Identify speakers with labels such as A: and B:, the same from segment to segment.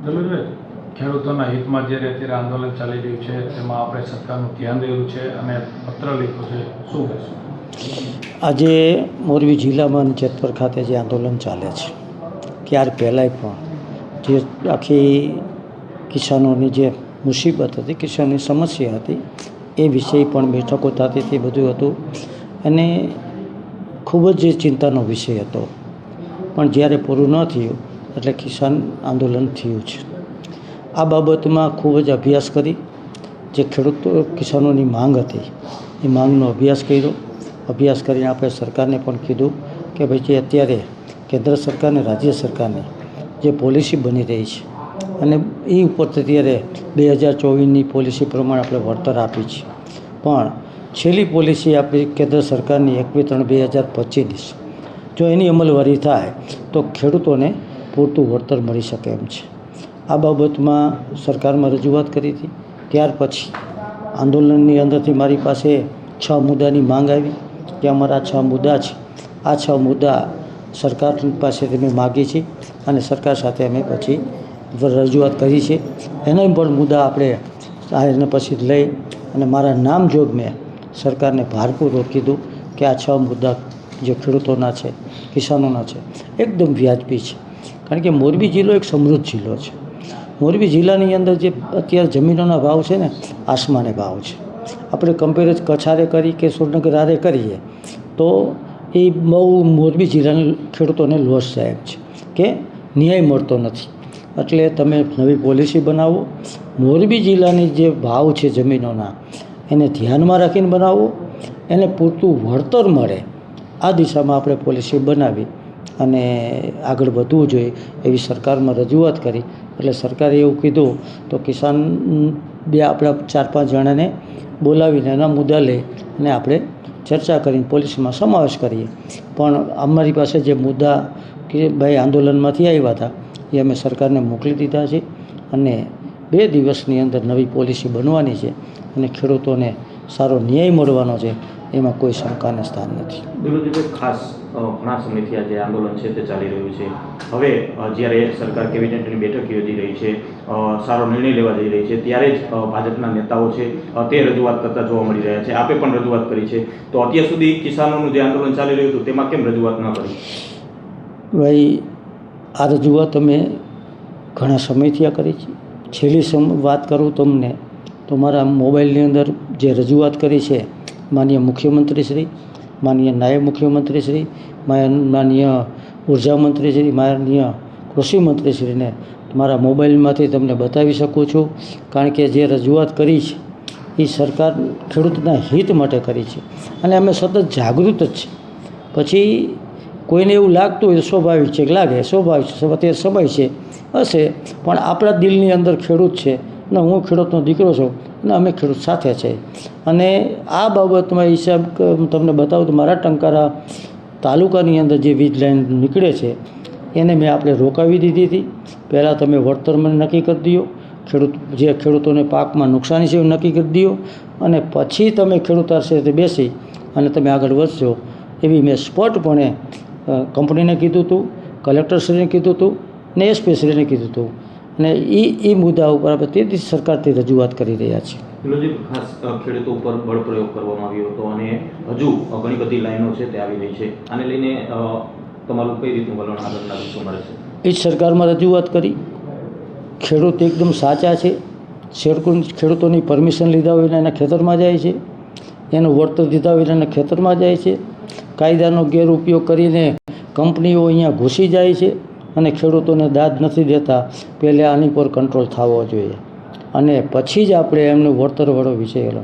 A: દલીલભાઈ, ખેડૂતોના હિતમાં જે અત્યારે આંદોલન ચાલી રહ્યું છે તેમાં આપણે સરકારનું ધ્યાન રહ્યું છે અને પત્ર લખ્યો છે, શું કહેશો?
B: આજે મોરબી જિલ્લામાં જેતપર ખાતે જે આંદોલન ચાલે છે ત્યાર પહેલાંય પણ જે આખી કિસાનોની જે મુસીબત હતી, કિસાનની સમસ્યા હતી, એ વિષય પણ બેઠકો થતી હતી, બધું હતું અને ખૂબ જ ચિંતાનો વિષય હતો. પણ જ્યારે પૂરું ન થયું એટલે કિસાન આંદોલન થયું છે. આ બાબતમાં ખૂબ જ અભ્યાસ કરી, જે ખેડૂતો કિસાનોની માંગ હતી એ માંગનો અભ્યાસ કર્યો. અભ્યાસ કરીને આપણે સરકારને પણ કીધું કે ભાઈ જે અત્યારે કેન્દ્ર સરકારને રાજ્ય સરકારને જે પોલિસી બની રહી છે અને એ ઉપર અત્યારે 2024ની પોલિસી પ્રમાણે આપણે વળતર આપી છે, પણ છેલ્લી પોલિસી આપણી કેન્દ્ર સરકારની 21/3/2025 જો એની અમલવારી થાય તો ખેડૂતોને પૂરતું વળતર મળી શકે એમ છે. આ બાબતમાં સરકારમાં રજૂઆત કરી હતી. ત્યાર પછી આંદોલનની અંદરથી મારી પાસે 6 મુદ્દાની માંગ આવી કે અમારા 6 મુદ્દા છે. આ 6 મુદ્દા સરકાર પાસેથી મેં માગી છે અને સરકાર સાથે અમે પછી રજૂઆત કરી છે. એના પણ મુદ્દા આપણે એને પછી લઈ અને મારા નામ જોગ મેં સરકારને ભારપૂર્વક કીધું કે આ 6 મુદ્દા જે ખેડૂતોના છે, કિસાનોના છે, એકદમ વ્યાજબી છે. કારણ કે મોરબી જિલ્લો એક સમૃદ્ધ જિલ્લો છે. મોરબી જિલ્લાની અંદર જે અત્યારે જમીનોના ભાવ છે ને, આસમાને ભાવ છે. આપણે કમ્પેરેજ કચ્છારે કરી કે સુરનગર આરે કરીએ તો એ બહુ મોરબી જિલ્લાના ખેડૂતોને લોસ થાય એમ છે કે ન્યાય મળતો નથી. એટલે તમે નવી પોલિસી બનાવો, મોરબી જિલ્લાની જે ભાવ છે જમીનોના એને ધ્યાનમાં રાખીને બનાવો, એને પૂરતું વળતર મળે આ દિશામાં આપણે પોલિસી બનાવી અને આગળ વધવું જોઈએ એવી સરકારમાં રજૂઆત કરી. એટલે સરકારે એવું કીધું તો કિસાન આપણા 4-5 જણાને બોલાવીને એના મુદ્દા લઈ અને આપણે ચર્ચા કરીને પોલિસીમાં સમાવેશ કરીએ. પણ અમારી પાસે જે મુદ્દા કે ભાઈ આંદોલનમાંથી આવ્યા હતા એ અમે સરકારને મોકલી દીધા છે અને 2 દિવસની અંદર નવી પોલિસી બનવાની છે અને ખેડૂતોને સારો ન્યાય મળવાનો છે, એમાં કોઈ શંકાને સ્થાન નથી.
C: દિલુજીભાઈ, ખાસ ઘણા સમયથી આ જે આંદોલન છે તે ચાલી રહ્યું છે. હવે જ્યારે સરકાર કેબિનેટની બેઠક યોજી રહી છે, સારો નિર્ણય લેવા જઈ રહી છે, ત્યારે જ ભાજપના નેતાઓ છે તે રજૂઆત કરતા જોવા મળી રહ્યા છે. આપે પણ રજૂઆત કરી છે, તો અત્યાર સુધી કિસાનોનું જે આંદોલન ચાલી રહ્યું હતું તેમાં કેમ રજૂઆત ન કરી?
B: ભાઈ, આ રજૂઆત અમે ઘણા સમયથી આ કરી છે. છેલ્લી વાત કરું તમને તો મારા મોબાઈલની અંદર જે રજૂઆત કરી છે માનનીય મુખ્યમંત્રીશ્રી, માનનીય નાયબ મુખ્યમંત્રીશ્રી, માનનીય ઉર્જા મંત્રીશ્રી, માનનીય કૃષિ મંત્રીશ્રીને મારા મોબાઈલમાંથી તમને બતાવી શકું છું. કારણ કે જે રજૂઆત કરી છે એ સરકાર ખેડૂતના હિત માટે કરી છે અને અમે સતત જાગૃત જ છે. પછી કોઈને એવું લાગતું હોય સ્વાભાવિક છે, લાગે સ્વાભાવિક છે, અત્યારે સમય છે હશે, પણ આપણા દિલની અંદર ખેડૂત છે અને હું ખેડૂતનો દીકરો છું અને અમે ખેડૂત સાથે છે. અને આ બાબતમાં હિસાબ તમને બતાવું તો મારા ટંકારા તાલુકાની અંદર જે વીજ લાઈન નીકળે છે એને મેં આપણે રોકાવી દીધી હતી. પહેલાં તમે વળતર મને નક્કી કરી દો, જે ખેડૂતોને પાકમાં નુકસાની છે એ નક્કી કરી દો અને પછી તમે ખેડૂત સાથે બેસી અને તમે આગળ વધશો એવી મેં સ્પષ્ટપણે કંપનીને કીધું હતું, કલેક્ટરશ્રીને કીધું હતું ને એસપીશ્રીને કીધું હતું અને એ મુદ્દા ઉપર આપણે તેથી સરકારથી રજૂઆત કરી રહ્યા છીએ.
C: દિલુજી, ખાસ ખેડૂતો ઉપર બળ પ્રયોગ કરવામાં આવ્યો હતો અને હજુ ઘણી બધી લાઈનો છે તે આવી રહી છે. આને લઈને તમારું કઈ રીતનું વલણ આગળના દિવસોમાં રહેશે?
B: એ જ સરકારમાં રજૂઆત કરી. ખેડૂત એકદમ સાચા છે. ખેડૂતોની પરમિશન લીધા હોય એના ખેતરમાં જાય છે, એનું વળતર દીધા હોય એના ખેતરમાં જાય છે. કાયદાનો ગેરઉપયોગ કરીને કંપનીઓ અહીંયા ઘૂસી જાય છે અને ખેડૂતોને દાદ નથી દેતા. પહેલાં આની પર કંટ્રોલ થવો જોઈએ અને પછી જ આપણે એમનું વળતરવાળો વિષય લો.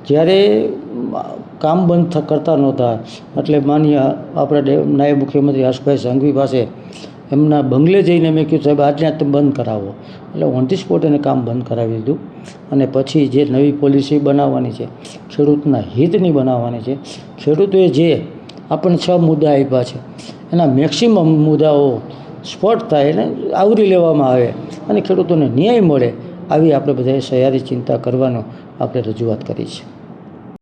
B: જ્યારે કામ બંધ કરતા નહોતા એટલે માનીએ આપણે નાયબ મુખ્યમંત્રી હર્ષભાઈ સંઘવી પાસે એમના બંગલે જઈને મેં કીધું સાહેબ આજને તમે બંધ કરાવો, એટલે ઓન ધી સ્પોટ એને કામ બંધ કરાવી દીધું. અને પછી જે નવી પોલિસી બનાવવાની છે ખેડૂતના હિતની બનાવવાની છે. ખેડૂતોએ જે આપણને 6 મુદ્દા આપ્યા છે એના મેક્સિમમ મુદ્દાઓ સ્પષ્ટ થાય એને આવરી લેવામાં આવે અને ખેડૂતોને ન્યાય મળે આવી આપણે બધાએ સહિયારી ચિંતા કરવાનો આપણે રજૂઆત કરી છે.